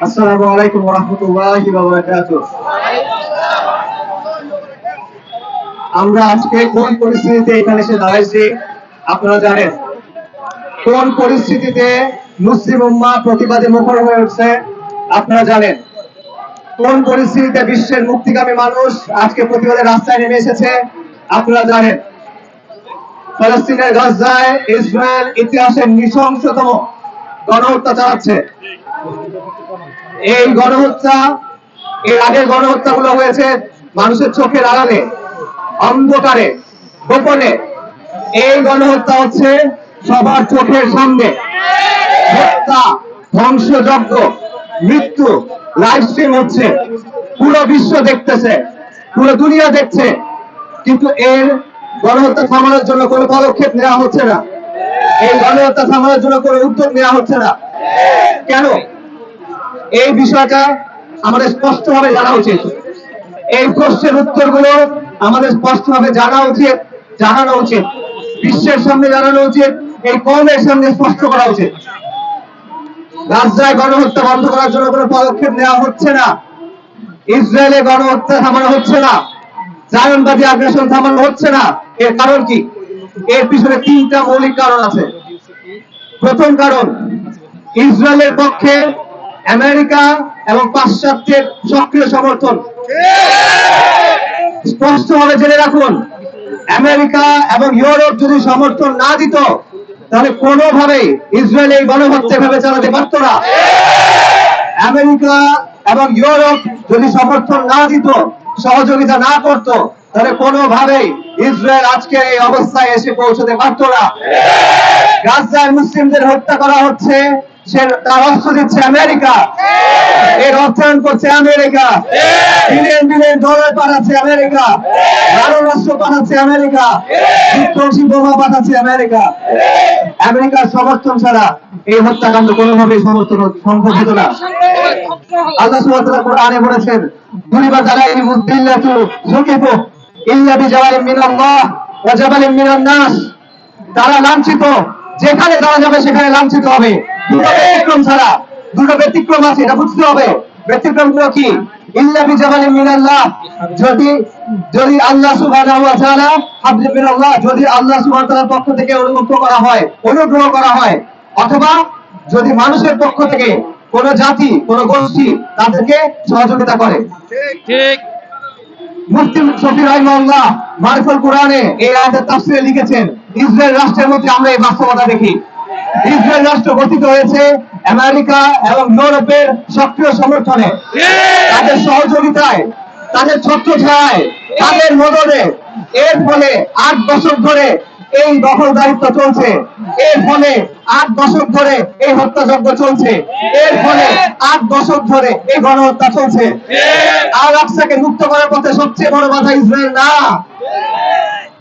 আসসালামু আলাইকুম ওয়া রাহমাতুল্লাহি ওয়া বারাকাতুহু। আমরা আজকে কোন পরিস্থিতিতে এখানে এসে দাঁড়াইছি আপনারা জানেন। কোন পরিস্থিতিতে মুসলিম উম্মাহ প্রতিবাদে মুখর হয়ে উঠছে আপনারা জানেন। কোন পরিস্থিতিতে বিশ্বের মুক্তিকামী মানুষ আজকে প্রতিবাদে রাস্তায় নেমে এসেছে আপনারা জানেন। ফলস্তিনের গাজায় ইসরায়েল ইতিহাসের নৃশংসতম গণহত্যা চালাচ্ছে। এই গণহত্যা, এর আগের গণহত্যাগুলো হয়েছে মানুষের চোখের আড়ালে, অন্ধকারে, গোপনে। এই গণহত্যা হচ্ছে সবার চোখের সামনে। হত্যা, ধ্বংসযজ্ঞ, মৃত্যু লাইভ স্ট্রিম হচ্ছে, পুরো বিশ্ব দেখতেছে, পুরো দুনিয়া দেখছে, কিন্তু এর গণহত্যা থামানোর জন্য কোনো পদক্ষেপ নেওয়া হচ্ছে না। এই গণহত্যা থামানোর জন্য কোনো উদ্যোগ নেওয়া হচ্ছে না। কেন? এই বিষয়টা আমাদের স্পষ্টভাবে জানা উচিত। এই প্রশ্নের উত্তরগুলো আমাদের স্পষ্টভাবে জানা উচিত, জানানো উচিত, বিশ্বের সামনে জানানো উচিত, এই কওমের সামনে স্পষ্ট করা উচিত। গাজায় গণহত্যা বন্ধ করার জন্য কোনো পদক্ষেপ নেওয়া হচ্ছে না। ইসরায়েলে গণহত্যা থামানো হচ্ছে না। জায়নবাদী আগ্রাসন থামানো হচ্ছে না। এর কারণ কি? এর পিছনে তিনটা মৌলিক কারণ আছে। প্রথম কারণ, ইসরায়েলের পক্ষে আমেরিকা এবং পাশ্চাত্যের সক্রিয় সমর্থন। স্পষ্টভাবে জেনে রাখুন, আমেরিকা এবং ইউরোপ যদি সমর্থন না দিত তাহলে কোনোভাবেই ইসরায়েল এই গণহত্যা এভাবে চালাতে পারত না। আমেরিকা এবং ইউরোপ যদি সমর্থন না দিত, সহযোগিতা না করত, তাহলে কোনোভাবেই ইসরায়েল আজকে এই অবস্থায় এসে পৌঁছতে পারত না। গাজায় মুসলিমদের হত্যা করা হচ্ছে, সে তার অস্ত্র দিচ্ছে আমেরিকা, এর অর্থায়ন করছে আমেরিকা, বিলিয়ন বিলিয়ন ডলার পাঠাচ্ছে আমেরিকা, রাষ্ট্র পাঠাচ্ছে আমেরিকা, বিধ্বংসী বোমা পাঠাচ্ছে আমেরিকা। আমেরিকার সমর্থন ছাড়া এই হত্যাকাণ্ড কোনোভাবেই সমর্থন সম্ভব হতো না। আল্লাহ সুবহানাহু ওয়া তাআলা কোরআনে বলেছেন, দুনিবা যারাইনি মুদিল্লাতু যুকিফু ইল্লা বিজাওয়ারিন মিনাল্লাহ ওয়া জাবালিন মিনান নাস। তারা লাঞ্ছিত, যেখানে তারা যাবে সেখানে লাঞ্ছিত হবে। দুটো ব্যতিক্রম ছাড়া, দুটো ব্যতিক্রম আছে, এটা বুঝতে হবে। ব্যতিক্রমগুলো কি? ইল্লা বিজাবালিন মিনাল্লাহ, যদি আল্লাহ সুবহানাহু ওয়া তাআলা হাবলিন মিনাল্লাহ, যদি আল্লাহ সুবহানাহু ওয়া তাআলার পক্ষ থেকে অনুগ্রহ করা হয়, অথবা যদি মানুষের পক্ষ থেকে কোন জাতি, কোন গোষ্ঠী তাদেরকে সহযোগিতা করে। ঠিক। মুফতি শফি রাহিমাহুল্লাহ মারিফুল কোরআনে এই আয়াতের তাফসীরে লিখেছেন, ইসরায়েল রাষ্ট্রের মধ্যে আমরা এই বাস্তবতা দেখি। ইসরায়েল রাষ্ট্র গঠিত হয়েছে আমেরিকা এবং ইউরোপের সক্রিয় সমর্থনে, তাদের সহযোগিতায়, তাদের ছত্রছায়ায়, তাদের মদদে। এর ফলে 8 দশক ধরে এই দখলদারিত্ব চলছে, এর ফলে 8 দশক ধরে এই হত্যাযজ্ঞ চলছে, এর ফলে 8 দশক ধরে এই গণহত্যা চলছে। আল আকসাকে মুক্ত করার পথে সবচেয়ে বড় বাধা ইসরায়েল না,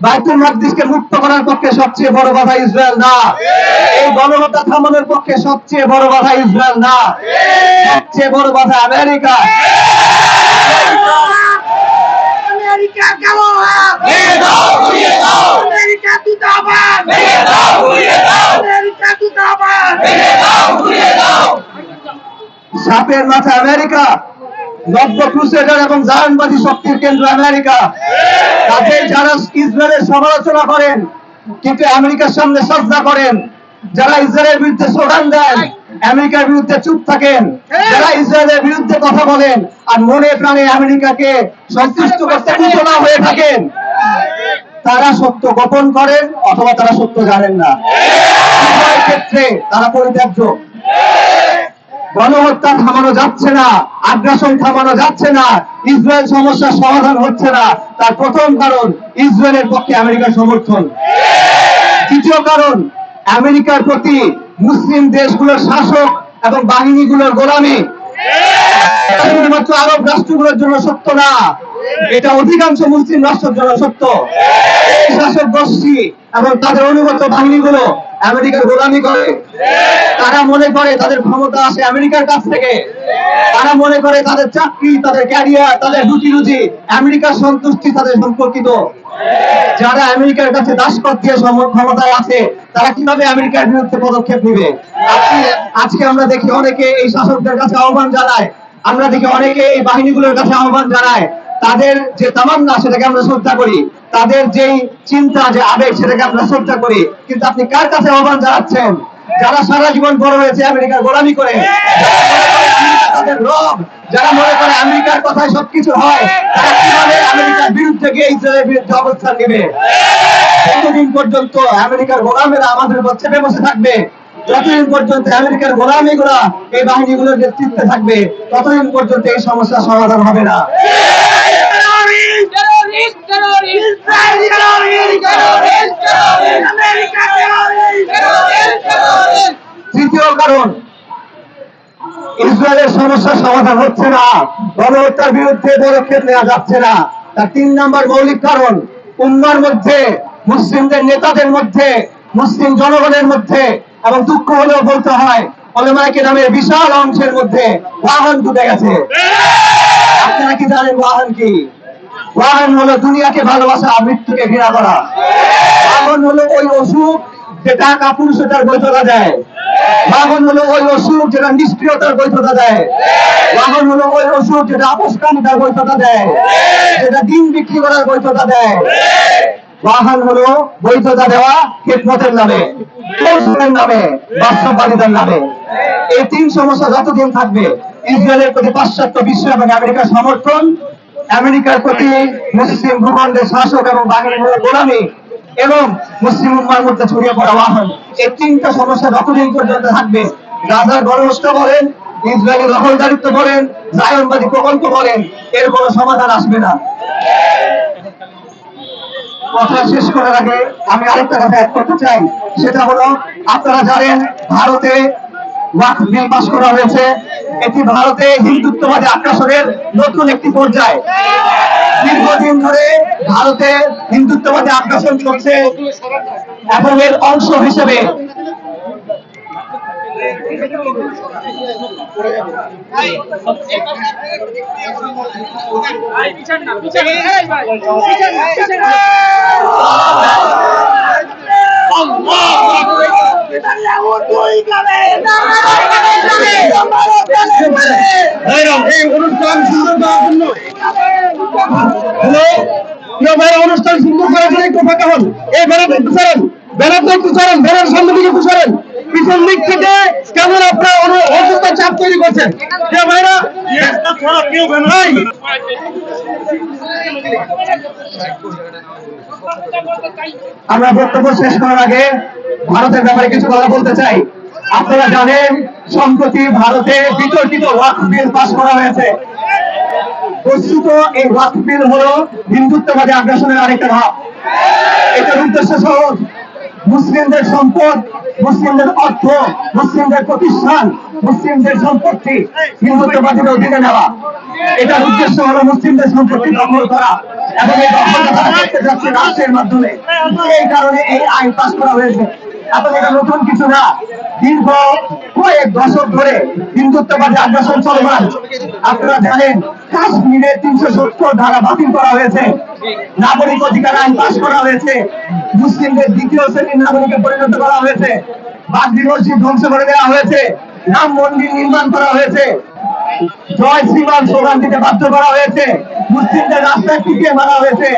বাইতুল মাকদিসকে মুক্ত করার পক্ষে সবচেয়ে বড় বাধা ইসরায়েল না, এই গণহত্যা থামানোর পক্ষে সবচেয়ে বড় বাধা ইসরায়েল না, সবচেয়ে বড় বাধা আমেরিকা। আমেরিকা গেল, ভেঙে দাও, ঘুরিয়ে দাও, আমেরিকা জিন্দাবাদ, ভেঙে দাও, ঘুরিয়ে দাও, আমেরিকা জিন্দাবাদ, ভেঙে দাও, ঘুরিয়ে দাও। সাপের মাথা আমেরিকা, নব্য ক্রুসেডার এবং জায়নবাদী শক্তির কেন্দ্র আমেরিকা। তাদের যারা ইসরায়েলের সমালোচনা করেন কিন্তু আমেরিকার সামনে সাজদা করেন, যারা ইসরায়েলের বিরুদ্ধে স্লোগান দেন আমেরিকার বিরুদ্ধে চুপ থাকেন, যারা ইসরায়েলের বিরুদ্ধে কথা বলেন আর মনে প্রাণে আমেরিকাকে সন্তুষ্ট করতে উদ্যমী হয়ে থাকেন, তারা সত্য গোপন করেন অথবা তারা সত্য জানেন না। উভয় ক্ষেত্রে তারা পরিত্যাজ্য। গণহত্যা থামানো যাচ্ছে না, আগ্রাসন থামানো যাচ্ছে না, ইসরায়েল সমস্যার সমাধান হচ্ছে না। তার প্রথম কারণ ইসরায়েলের পক্ষে আমেরিকার সমর্থন। দ্বিতীয় কারণ, আমেরিকার প্রতি মুসলিম দেশগুলোর শাসক এবং বাহিনীগুলোর গোলামি। শুধুমাত্র আরব রাষ্ট্রগুলোর জন্য সত্য না, এটা অধিকাংশ মুসলিম রাষ্ট্রের জন্য সত্য। এই শাসক গোষ্ঠী এবং তাদের অনুগত বাহিনীগুলো আমেরিকার গোলামি করে। তারা মনে করে তাদের ক্ষমতা আসে আমেরিকার কাছ থেকে। তারা মনে করে তাদের চাকরি, তাদের ক্যারিয়ার, তাদের রুটি রুজি আমেরিকার সন্তুষ্টি তাদের সম্পর্কিত। যারা আমেরিকার কাছে দাসপথ দিয়ে ক্ষমতায় আছে, তারা কিভাবে আমেরিকার বিরুদ্ধে পদক্ষেপ নিবে? আজকে আমরা দেখি অনেকে এই শাসকদের কাছে আহ্বান জানায়, আমরা দেখি অনেকে এই বাহিনীগুলোর কাছে আহ্বান জানায়। তাদের যে তামান্না সেটাকে আমরা শ্রদ্ধা করি, তাদের যেই চিন্তা, যে আবেগ সেটাকে আমরা শ্রদ্ধা করি। কিন্তু আপনি কার কাছে আহ্বান জানাচ্ছেন? যারা সারা জীবন বড় হয়েছে আমেরিকার গোলামি করে, তাদের রব, যারা মনে করে আমেরিকার কথায় সবকিছু হয়, তারা কিভাবে আমেরিকার বিরুদ্ধে গিয়ে ইসরায়েলের বিরুদ্ধে অবস্থান নেবে? যতদিন পর্যন্ত আমেরিকার গোলামেরা আমাদের উপর চেপে বসে থাকবে, যতদিন পর্যন্ত আমেরিকার গোলামিগুলা এই বাহিনীগুলোর নেতৃত্বে থাকবে, ততদিন পর্যন্ত এই সমস্যার সমাধান হবে না। তৃতীয় কারণ, ইসরায়েলের সমস্যার সমাধান হচ্ছে না, গণহত্যার বিরুদ্ধে পদক্ষেপ নেওয়া যাচ্ছে না। তার 3 নম্বর মৌলিক কারণ, উম্মার মধ্যে, মুসলিমদের নেতাদের মধ্যে, মুসলিম জনগণের মধ্যে, এবং দুঃখ হলেও বলতে হয় উলামায়ে কেরামের বিশাল অংশের মধ্যে ওয়াহান ঢুকে গেছে। আপনারা কি জানেন ওয়াহান কি? ওয়াহান হলো দুনিয়াকে ভালোবাসা, মৃত্যুকে ঘৃণা করা। ওয়াহান হলো ওই অসুখ যেটা কাপুরুষতার বৈধতা দেয়। ওয়াহান হলো ওই অসুখ যেটা নিষ্ক্রিয়তার বৈধতা দেয়। ওয়াহান হলো ওই অসুখ যেটা আপসকামিতার বৈধতা দেয়, যেটা দিন বিক্রি করার বৈধতা দেয়। ওয়াহান হলো বৈধতা দেওয়া খেদমতের নামে, কৌশলের নামে, বাস্তববাদিতার নামে। এই 3 সমস্যা যতদিন থাকবে, ইসরায়েলের প্রতি পাশ্চাত্য বিশ্ব এবং আমেরিকার সমর্থন, আমেরিকার প্রতি মুসলিম ভূখণ্ডের শাসক এবং বাহিনীর গোলামি, এবং মুসলিম উম্মার মধ্যে ছড়িয়ে পড়া ওয়াহান, এই 3টা সমস্যা যতদিন পর্যন্ত থাকবে, গাজার গণহত্যা বলেন, ইসরায়েলের দখলদারিত্ব বলেন, জায়নবাদী প্রকল্প বলেন, এর কোনো সমাধান আসবে না। কথা শেষ করার আগে আমি আরেকটা কথা অ্যাড করতে চাই, সেটা হলো, আপনারা জানেন ভারতে ওয়াকফ বিল পাস করা হয়েছে। এটি ভারতে হিন্দুত্ববাদী আগ্রাসনের নতুন একটি পর্যায়। দীর্ঘদিন ধরে ভারতে হিন্দুত্ববাদী আগ্রাসন চলছে, এবং এর অংশ হিসেবে এই অনুষ্ঠান সুন্দর করার জন্য, অনুষ্ঠান সুন্দর করার জন্য একটু ফাঁকা হন। এই ব্যানারটা একটু সরেন, ব্যানারটা একটু সরেন, ব্যানার সামনে দিকে একটু সরেন। পিছন দিক থেকে কেমন আপনারা অসুস্থ চাপ তৈরি করছেন? ভাইরা আমরা বক্তব্য শেষ করার আগে ভারতের ব্যাপারে কিছু কথা বলতে চাই। আপনারা জানেন সম্প্রতি ভারতে বিতর্কিত ওয়াকফ বিল পাস করা হয়েছে। বস্তুত এই ওয়াকফ বিল হলো হিন্দুত্ববাদী আগ্রাসনের আরেকটা ধাপ। এটার উদ্দেশ্য সহজ, মুসলিমদের সম্পদ, মুসলিমদের অর্থ, মুসলিমদের প্রতিষ্ঠান, মুসলিমদের সম্পত্তি হিন্দুত্ববাদীদের অধীনে নেওয়া। এটার উদ্দেশ্য হলো মুসলিমদের সম্পত্তি দখল করা, এবং এই দখলটা তারা করতে যাচ্ছে রাষ্ট্রের মাধ্যমে। এই কারণে এই আইন পাস করা হয়েছে। এখন এটা নতুন কিছু না, দীর্ঘ কয়েক দশক ধরে হিন্দুত্ববাদী আগ্রাসন চলমান। আপনারা জানেন কাশ্মীরে 370 ধারা বাতিল করা হয়েছে, নাগরিক অধিকার আইন পাস করা হয়েছে, মুসলিমদের 2য় শ্রেণীর নাগরিকে পরিণত করা হয়েছে, বাবরি মসজিদ ধ্বংস করে দেওয়া হয়েছে, রাম মন্দির নির্মাণ করা হয়েছে, জয় শ্রীরাম স্লোগান দিতে বাধ্য করা হয়েছে, মুসলিমদের রাস্তায় পিটিয়ে মারা হয়েছে,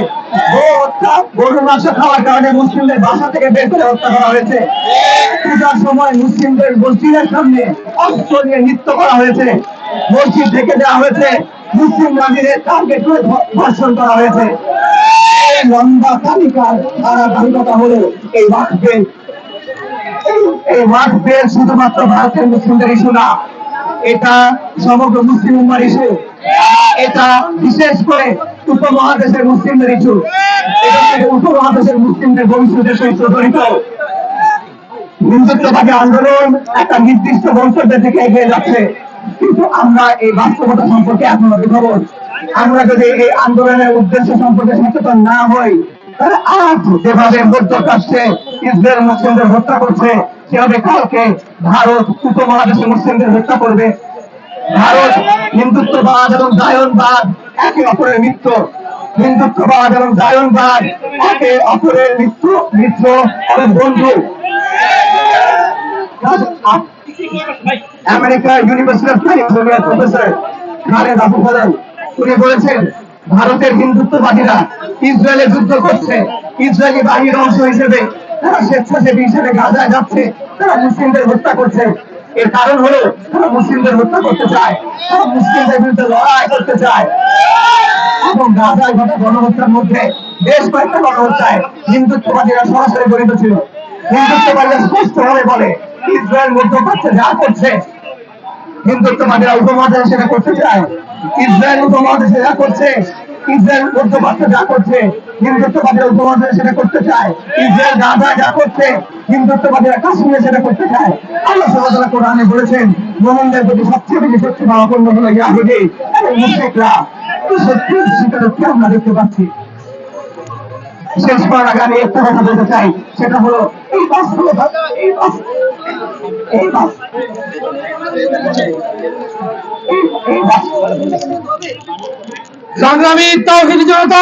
গরুর মাংস খাওয়ার কারণে মুসলিমদের বাসা থেকে বের করে হত্যা করা হয়েছে, পূজার সময় মুসলিমদের মসজিদের সামনে অস্ত্র নিয়ে নৃত্য করা হয়েছে, মসজিদ ঢেকে দেওয়া হয়েছে, মুসলিম নারীদের টার্গেট করে ধর্ষণ করা হয়েছে। এই লম্বা তালিকার ধারাবাহিকতা হলো এই ওয়াকফ বিল। এই ওয়াকফ বিল শুধুমাত্র ভারতের মুসলিমদের ইস্যু না, এটা সমগ্র মুসলিম উম্মার ইস্যু। এটা বিশেষ করে উপমহাদেশের মুসলিমদের ইস্যু। এটা থেকে উপমহাদেশের মুসলিমদের ভবিষ্যতের সহিত জড়িত। হিন্দুত্ববাদী আন্দোলন একটা নির্দিষ্ট গন্তব্যের দিকে এগিয়ে যাচ্ছে, কিন্তু আমরা এই বাস্তবতা সম্পর্কে এখনো বিভ্রান্ত। আমরা যদি এই আন্দোলনের উদ্দেশ্য সম্পর্কে সচেতন না হই, তাহলে আজ যেভাবে মধ্যপ্রাচ্যে ইসরায়েল মুসলিমদের হত্যা করছে, সেভাবে কালকে ভারত উপমহাদেশে মুসলিমদের হত্যা করবে। ভারত হিন্দুত্ববাদ এবং জায়নবাদ একে অপরের মিত্র। হিন্দুত্ববাদ এবং জায়নবাদ একে অপরের মিত্র এবং বন্ধু। আমেরিকার ইউনিভার্সিটি অফ ক্যালিফোর্নিয়ার প্রফেসর খালেদ আবু ফজল উনি বলেছেন, ভারতের হিন্দুত্ববাদীরা ইসরায়েলে যুদ্ধ করছে, ইসরায়েলি বাহিনীর অংশ হিসেবে তারা স্বেচ্ছাসেবী হিসেবে গাজায় যাচ্ছে, তারা মুসলিমদের হত্যা করছে। এর কারণ হলো তারা মুসলিমদের হত্যা করতে চায়, তারা মুসলিমদের বিরুদ্ধে লড়াই করতে চায়। এবং গাজায় ঘটা গণহত্যার মধ্যে বেশ কয়েকটা গণহত্যায় হিন্দুত্ববাদীরা সরাসরি জড়িত ছিল। হিন্দুত্ববাদীরা স্পষ্টভাবে বলে, ইসরায়েল মধ্যপ্রাচ্যে যা করছে, হিন্দুত্ববাদীরা উপমহাদেশে সেটা করতে চায়। ইসরায়েল উপমহাদেশে যা করছে, ইসরায়েল মধ্যপ্রাচ্যে যা করছে, হিন্দুত্ববাদীরা উপমহাদেশে সেটা করতে চায়। ইসরায়েল গাজায় যা করছে, হিন্দুত্ববাদীরা কাশ্মীরে সেটা করতে চায়। আল্লাহ সুবহানাহু ওয়া তাআলা কোরআনে বলেছেন, মুমিনদের প্রতি সবচেয়ে বেশি শক্তি পাওয়াপন্ন হলো ইহুদি এবং মুশরিকরা। এই সত্যের স্বীকারোক্তি আমরা দেখতে পাচ্ছি। শেষ করার আগে আমি একটা কথা বলতে চাই, সেটা হলো এই বাস্তবতা, সংগ্রামী তাওহীদি জনতা